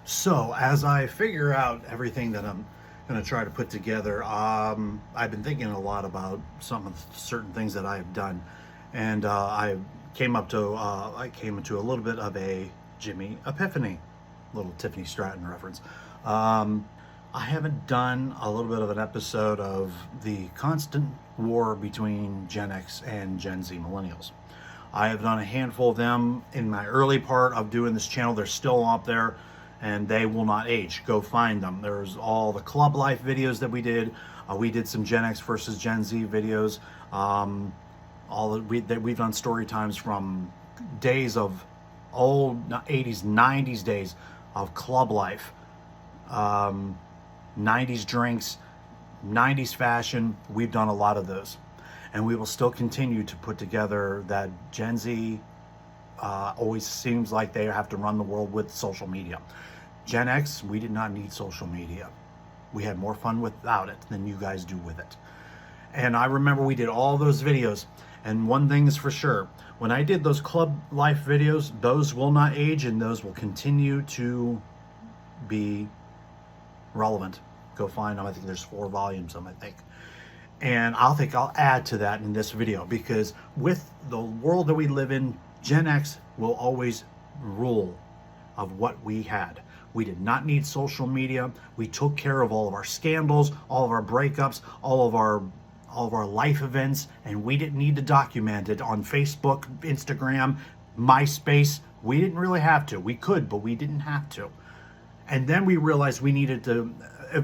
So, as I figure out everything that I'm going to try to put together, I've been thinking a lot about some of certain things that I've done, and I came into a little bit of a Jimmy Epiphany, little Tiffany Stratton reference. Um, I haven't done a little bit of an episode of the constant war between Gen X and Gen Z millennials. I have done a handful of them in my early part of doing this channel. They're still up there and they will not age. Go find them. There's all the club life videos that we did. We did some Gen X versus Gen Z videos. We've done story times from days of old 80s, 90s days of club life, 90s drinks, 90s fashion. We've done a lot of those. And we will still continue to put together that Gen Z always seems like they have to run the world with social media. Gen X, we did not need social media. We had more fun without it than you guys do with it. And I remember we did all those videos. And one thing is for sure, when I did those club life videos, those will not age and those will continue to be relevant. Go find them. I think there's 4 volumes of them, I think. And I'll add to that in this video because with the world that we live in, Gen X will always rule of what we had. We did not need social media. We took care of all of our scandals, all of our breakups, all of our life events, and we didn't need to document it on Facebook, Instagram, MySpace. We didn't really have to. We could, but we didn't have to. And then we realized we needed to,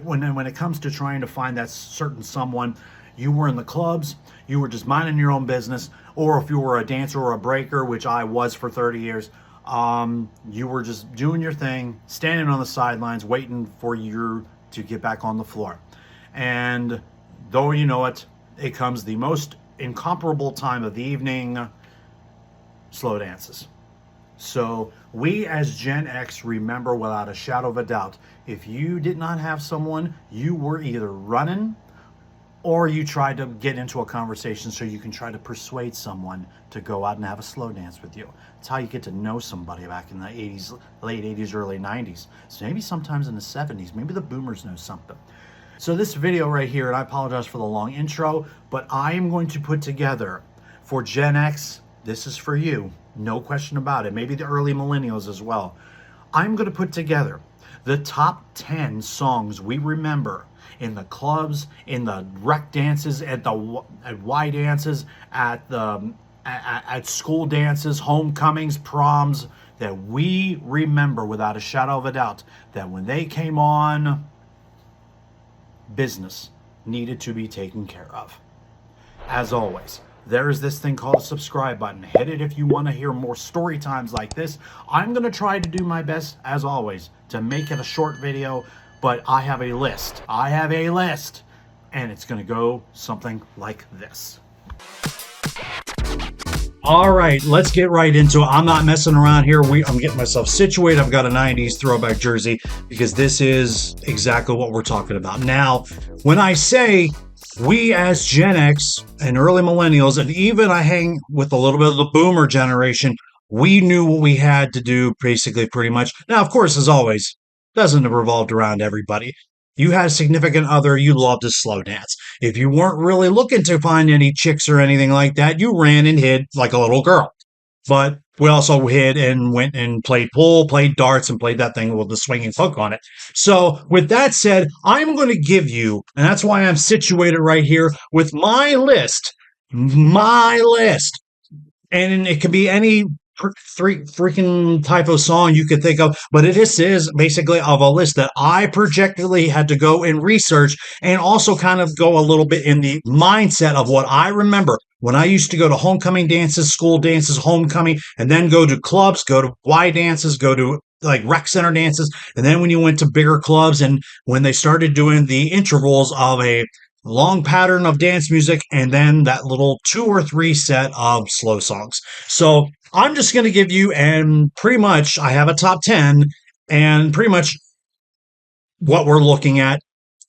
when it comes to trying to find that certain someone, you were in the clubs, you were just minding your own business, or if you were a dancer or a breaker, which I was for 30 years, you were just doing your thing, standing on the sidelines, waiting for you to get back on the floor. And though you know it, it comes the most incomparable time of the evening, slow dances. So we as Gen X remember without a shadow of a doubt, if you did not have someone, you were either running or you tried to get into a conversation so you can try to persuade someone to go out and have a slow dance with you. It's how you get to know somebody back in the 80s, late 80s, early 90s. So maybe sometimes in the 70s, maybe the boomers know something. So this video right here, and I apologize for the long intro, but I am going to put together for Gen X, this is for you, no question about it, maybe the early millennials as well. I'm going to put together the top 10 songs we remember in the clubs, in the rec dances, at Y dances, at school dances, homecomings, proms, that we remember without a shadow of a doubt that when they came on, business needed to be taken care of. As always, there's this thing called a subscribe button. Hit it if you want to hear more story times like this. I'm going to try to do my best, as always, to make it a short video, but I have a list. And it's going to go something like this. All right, let's get right into it. I'm not messing around here. I'm getting myself situated. I've got a 90s throwback jersey because this is exactly what we're talking about. Now, when I say we as Gen X and early millennials, and even I hang with a little bit of the boomer generation, we knew what we had to do basically pretty much. Now, of course, as always, doesn't have revolved around everybody. You had a significant other, you loved to slow dance. If you weren't really looking to find any chicks or anything like that, you ran and hid like a little girl. But we also hid and went and played pool, played darts, and played that thing with the swinging hook on it. So with that said, I'm going to give you, and that's why I'm situated right here with my list, and it could be any three freaking type of song you could think of, but this is basically of a list that I projectively had to go and research and also kind of go a little bit in the mindset of what I remember when I used to go to homecoming dances, school dances, homecoming, and then go to clubs, go to Y dances, go to like rec center dances, and then when you went to bigger clubs and when they started doing the intervals of a long pattern of dance music and then that little 2 or 3 set of slow songs. So I'm just going to give you, and pretty much I have a top 10 and pretty much what we're looking at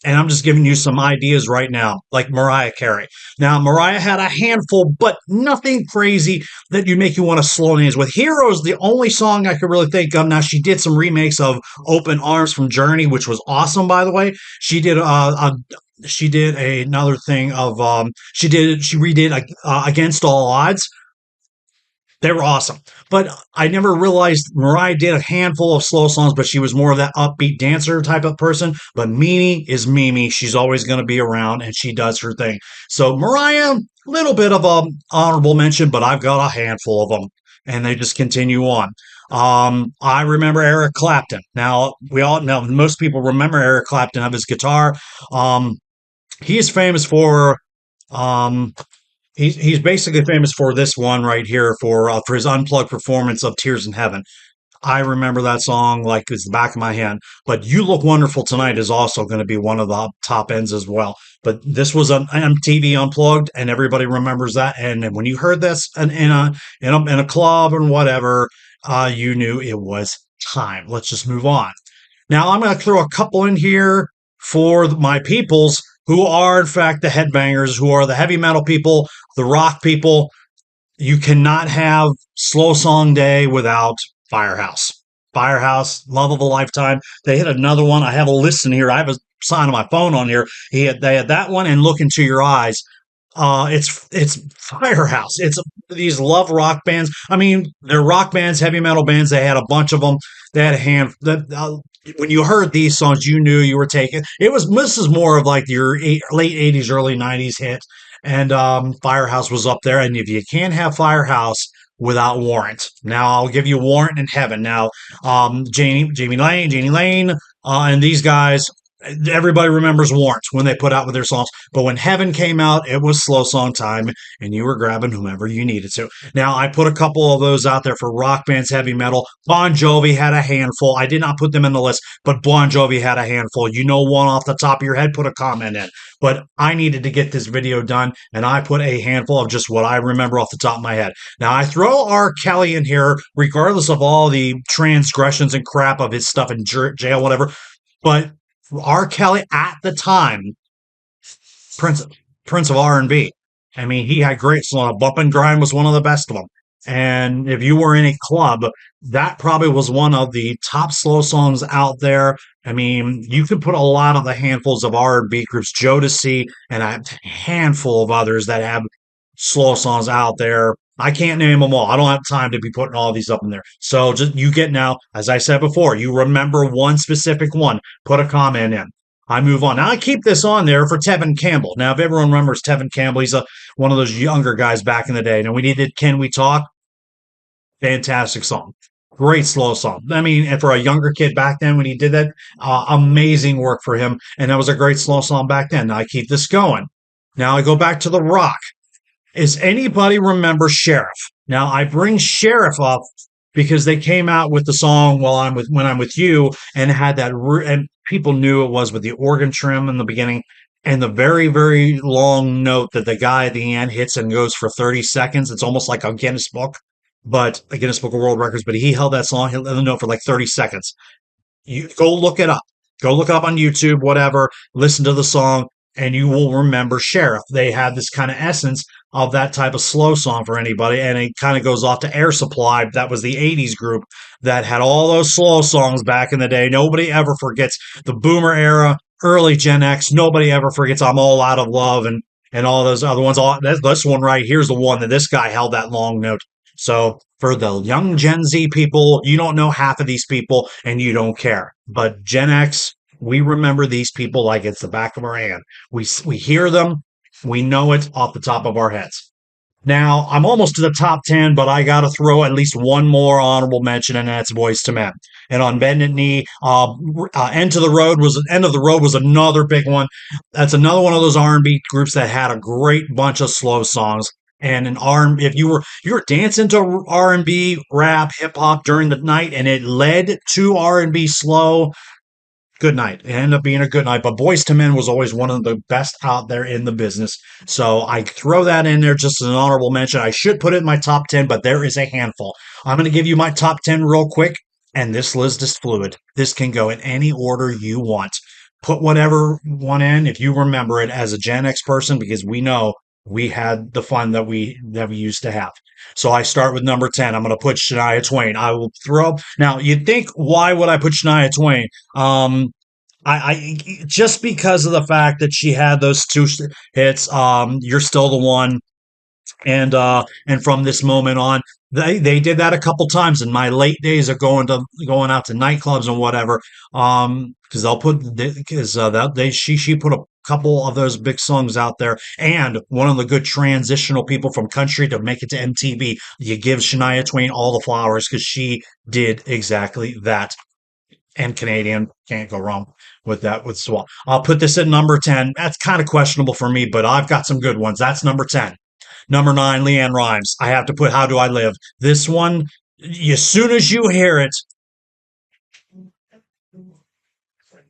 And I'm just giving you some ideas right now, like Mariah Carey. Now, Mariah had a handful, but nothing crazy that you make you want to slow dance with. Heroes, the only song I could really think of. Now, she did some remakes of Open Arms from Journey, which was awesome, by the way. She did another thing of she redid Against All Odds. They were awesome. But I never realized Mariah did a handful of slow songs, but she was more of that upbeat dancer type of person. But Mimi is Mimi. She's always going to be around and she does her thing. So Mariah, a little bit of a honorable mention, but I've got a handful of them and they just continue on. I remember Eric Clapton. Now we all know most people remember Eric Clapton of his guitar. Um, he is famous for um, he's basically famous for this one right here for his unplugged performance of Tears in Heaven. I remember that song like it's the back of my hand. But You Look Wonderful Tonight is also going to be one of the top ends as well. But this was an MTV Unplugged, and everybody remembers that. And when you heard this in a club and whatever, you knew it was time. Let's just move on. Now I'm going to throw a couple in here for my peoples who are in fact the headbangers, who are the heavy metal people, the rock people. You cannot have Slow Song Day without Firehouse. Firehouse, love of a lifetime. They hit another one. I have a list in here. I have a sign on my phone on here. They had that one and Look Into Your Eyes. It's Firehouse. It's these love rock bands. I mean, they're rock bands, heavy metal bands. They had a bunch of them. They had a hand. When you heard these songs, you knew you were taking. It was this is more of like your late '80s, early '90s hit, and Firehouse was up there. And if you can't have Firehouse without Warrant, now I'll give you Warrant in Heaven. Now, Jamie Lane, and these guys everybody remembers Warrant when they put out with their songs. But when Heaven came out, it was slow song time, and you were grabbing whomever you needed to. Now, I put a couple of those out there for rock bands, heavy metal. Bon Jovi had a handful. I did not put them in the list, but Bon Jovi had a handful. You know one off the top of your head, put a comment in. But I needed to get this video done, and I put a handful of just what I remember off the top of my head. Now, I throw R. Kelly in here, regardless of all the transgressions and crap of his stuff in jail, whatever. But R. Kelly at the time, Prince Prince of R&B. I mean, he had great songs. Bump and Grind was one of the best of them. And if you were in a club, that probably was one of the top slow songs out there. I mean, you could put a lot of the handfuls of R&B groups, Jodeci, and a handful of others that have slow songs out there. I can't name them all. I don't have time to be putting all these up in there. So just you get now, as I said before, you remember one specific one, put a comment in. I move on. Now I keep this on there for Tevin Campbell. Now, if everyone remembers Tevin Campbell, he's one of those younger guys back in the day. Now we needed Can We Talk? Fantastic song. Great slow song. I mean, and for a younger kid back then when he did that, amazing work for him. And that was a great slow song back then. Now I keep this going. Now I go back to The Rock. Is anybody remember Sheriff? Now I bring Sheriff up because they came out with the song "While I'm with When I'm With You" and had that, and people knew it was with the organ trim in the beginning and the very very long note that the guy at the end hits and goes for 30 seconds. It's almost like a Guinness Book, but a Guinness Book of World Records. But he held that song, he held the note for like 30 seconds. You go look it up. Go look it up on YouTube, whatever. Listen to the song, and you will remember Sheriff. They had this kind of essence of that type of slow song for anybody, and it kind of goes off to Air Supply. That was the '80s group that had all those slow songs back in the day. Nobody ever forgets the Boomer era, early Gen X. Nobody ever forgets I'm All Out of Love and all those other ones. This one right here's the one that this guy held that long note. So for the young Gen Z people, you don't know half of these people and you don't care. But Gen X, we remember these people like it's the back of our hand. We hear them, we know it off the top of our heads. Now, I'm almost to the top 10, but I got to throw at least one more honorable mention, and that's Boys to Men. And on Bended Knee, End of the Road was another big one. That's another one of those R&B groups that had a great bunch of slow songs. And if you were dancing to R&B, rap, hip hop during the night, and it led to R&B slow, good night. It ended up being a good night. But Boys to Men was always one of the best out there in the business. So I throw that in there just as an honorable mention. I should put it in my top 10, but there is a handful. I'm going to give you my top 10 real quick. And this list is fluid. This can go in any order you want. put whatever one in if you remember it as a Gen X person, because we know we had the fun that we used to have. So I start with number 10. I'm going to put Shania Twain. I will throw now. You'd think, why would I put Shania Twain? I just because of the fact that she had those two hits. You're still the one, and from this moment on, they did that a couple times in my late days of going out to nightclubs and whatever. Because they'll put because that they she put a couple of those big songs out there, and one of the good transitional people from country to make it to MTV. You give Shania Twain all the flowers because she did exactly that. And Canadian, can't go wrong with that with Swell. I'll put this at number 10. That's kind of questionable for me, but I've got some good ones. That's number 10. Number 9, Leanne Rhymes. I have to put How Do I Live. This one, as soon as you hear it,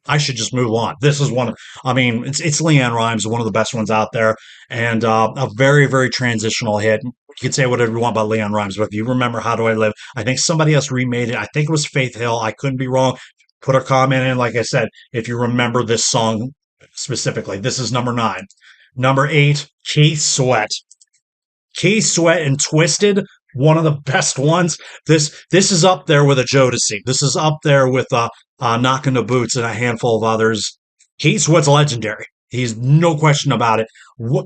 I should just move on. This is one. I mean, it's Leanne Rhymes, one of the best ones out there, and a very very transitional hit. You can say whatever you want about Leanne Rhymes, but if you remember How Do I Live, I think somebody else remade it. I think it was Faith Hill. I couldn't be wrong. Put a comment in, like I said, if you remember this song specifically. This is number 9. Number 8, Keith Sweat. Keith Sweat and Twisted, one of the best ones. This is up there with a Jodeci. This is up there with Knocking the Boots and a handful of others. Keith Sweat's legendary. He's no question about it.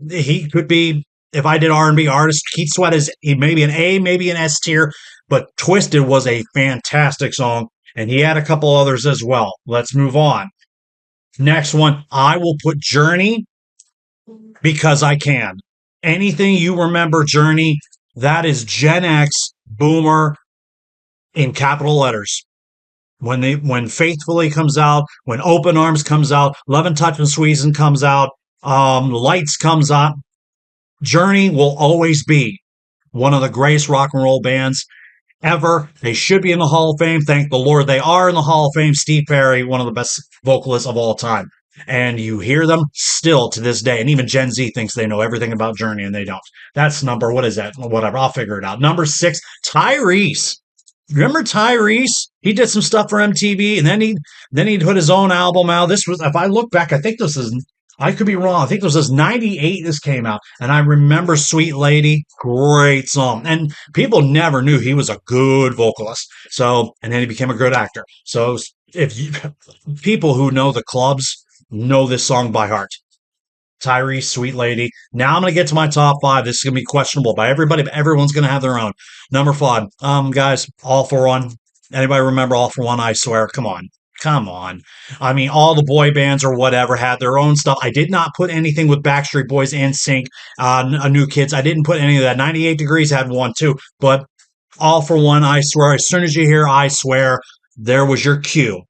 He could be, if I did R&B artist, Keith Sweat is maybe an A, maybe an S tier, but Twisted was a fantastic song, and he had a couple others as well. Let's move on. Next one, I will put Journey because I can. Anything you remember Journey, that is Gen X Boomer in capital letters. When Faithfully comes out, when Open Arms comes out, Love and Touch and Squeezing comes out, Lights comes out, Journey will always be one of the greatest rock and roll bands ever. They should be in the Hall of Fame. Thank the Lord they are in the Hall of Fame. Steve Perry, one of the best vocalists of all time. And you hear them still to this day. And even Gen Z thinks they know everything about Journey, and they don't. That's number, what is that? Whatever. I'll figure it out. Number 6, Tyrese. Remember Tyrese? He did some stuff for MTV, and then he put his own album out. This was, if I look back, I think this is, I could be wrong. I think this was 98 this came out. And I remember Sweet Lady, great song. And people never knew he was a good vocalist. So, and then he became a good actor. So if you, people who know the clubs know this song by heart. Tyrese, Sweet Lady. Now I'm going to get to my top 5. This is going to be questionable by everybody, but everyone's going to have their own. Number 5, guys, All For One. Anybody remember All For One? I swear. Come on. Come on. I mean, all the boy bands or whatever had their own stuff. I did not put anything with Backstreet Boys and Sync, New Kids. I didn't put any of that. 98 Degrees had one too. But All For One, I swear. As soon as you hear I swear, there was your cue.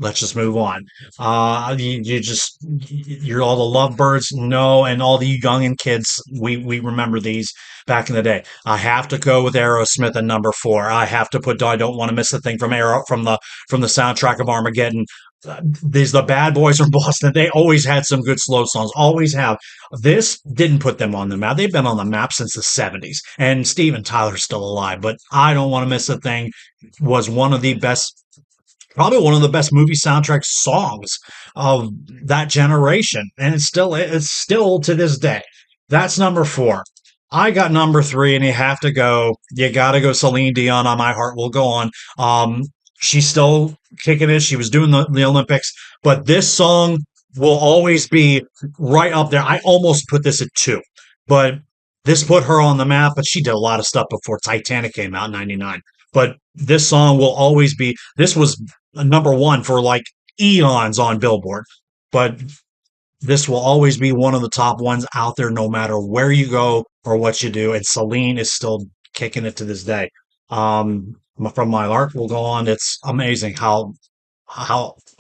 Let's just move on. You're all the lovebirds, no, and all the young and kids. We remember these back in the day. I have to go with Aerosmith at number 4. I have to put I Don't Want to Miss a Thing from from the soundtrack of Armageddon. These the Bad Boys from Boston. They always had some good slow songs. Always have. This didn't put them on the map. They've been on the map since the 70s. And Steven Tyler's still alive, but I Don't Want to Miss a Thing was one of the best, probably one of the best movie soundtrack songs of that generation, and it's still to this day. That's number 4. I got number 3, and you gotta go Celine Dion on My Heart Will Go On. She's still kicking it. She was doing the Olympics, but this song will always be right up there. I almost put this at 2, but this put her on the map, but she did a lot of stuff before Titanic came out in 99. But this song will always be, this was number 1 for like eons on Billboard. But this will always be one of the top ones out there, no matter where you go or what you do. And Celine is still kicking it to this day. From My Heart Will Go On. It's amazing how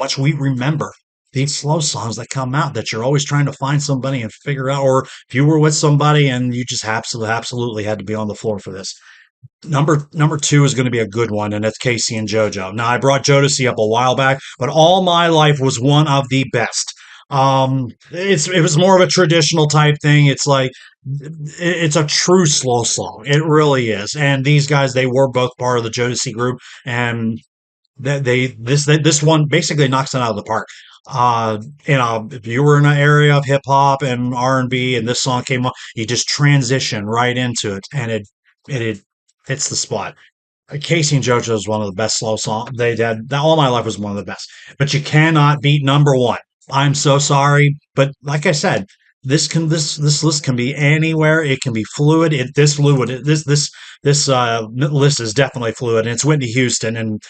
much we remember these slow songs that come out, that you're always trying to find somebody and figure out, or if you were with somebody and you just absolutely had to be on the floor for this. Number 2 is going to be a good one, and it's Casey and JoJo. Now, I brought Jodeci up a while back, but All My Life was one of the best. It was more of a traditional type thing. It's like it's a true slow song. It really is. And these guys, they were both part of the Jodeci group, and this one basically knocks it out of the park. If you were in an area of hip hop and R&B and this song came on, you just transition right into it, and it hits the spot. Casey and JoJo is one of the best slow songs they did. All my life was one of the best, but you cannot beat number one. I'm so sorry, but like I said, this list can be anywhere. It can be fluid. This fluid this list is definitely fluid, and it's Whitney Houston. And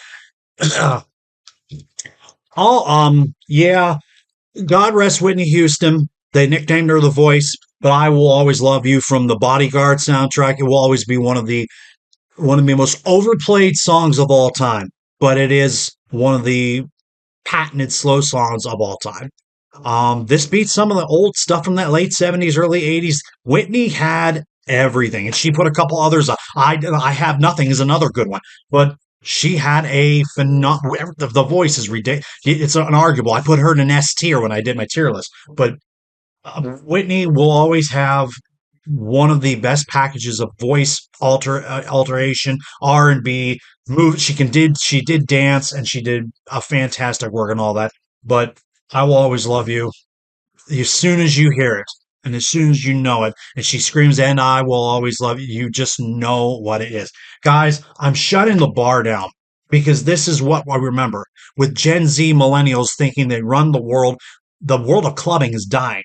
all yeah, God rest Whitney Houston. They nicknamed her the Voice, but I will always love you from the Bodyguard soundtrack. It will always be one of the most overplayed songs of all time, but it is one of the patented slow songs of all time. This beats some of the old stuff from that late 70s, early 80s. Whitney had everything, and she put a couple others. I Have Nothing is another good one, but she had a phenomenal. The voice is ridiculous. It's unarguable. I put her in an S tier when I did my tier list, but Whitney will always have one of the best packages of voice alteration, R&B, move. She did dance, and she did a fantastic work and all that. But I Will Always Love You, as soon as you hear it and as soon as you know it, and she screams, "And I will always love you," you just know what it is. Guys, I'm shutting the bar down because this is what I remember with Gen Z millennials thinking they run the world. The world of clubbing is dying.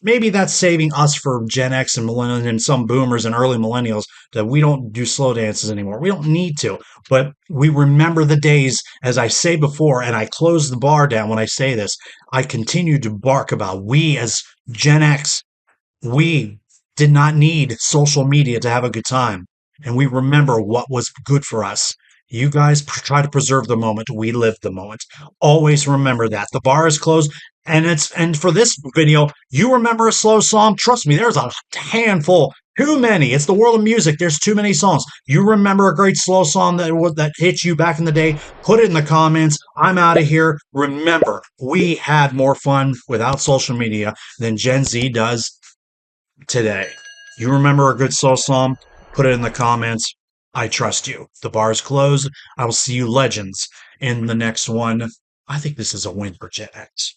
Maybe that's saving us for Gen X and millennials and some boomers and early millennials that we don't do slow dances anymore. We don't need to, but we remember the days, as I say before, and I close the bar down when I say this. I continue to bark about we as Gen X, we did not need social media to have a good time. And we remember what was good for us. You guys try to preserve the moment. We live the moment. Always remember that. The bar is closed. And for this video, you remember a slow song? Trust me, there's a handful. Too many. It's the world of music. There's too many songs. You remember a great slow song that hit you back in the day? Put it in the comments. I'm out of here. Remember, we had more fun without social media than Gen Z does today. You remember a good slow song? Put it in the comments. I trust you. The bar is closed. I will see you legends in the next one. I think this is a win for Gen X.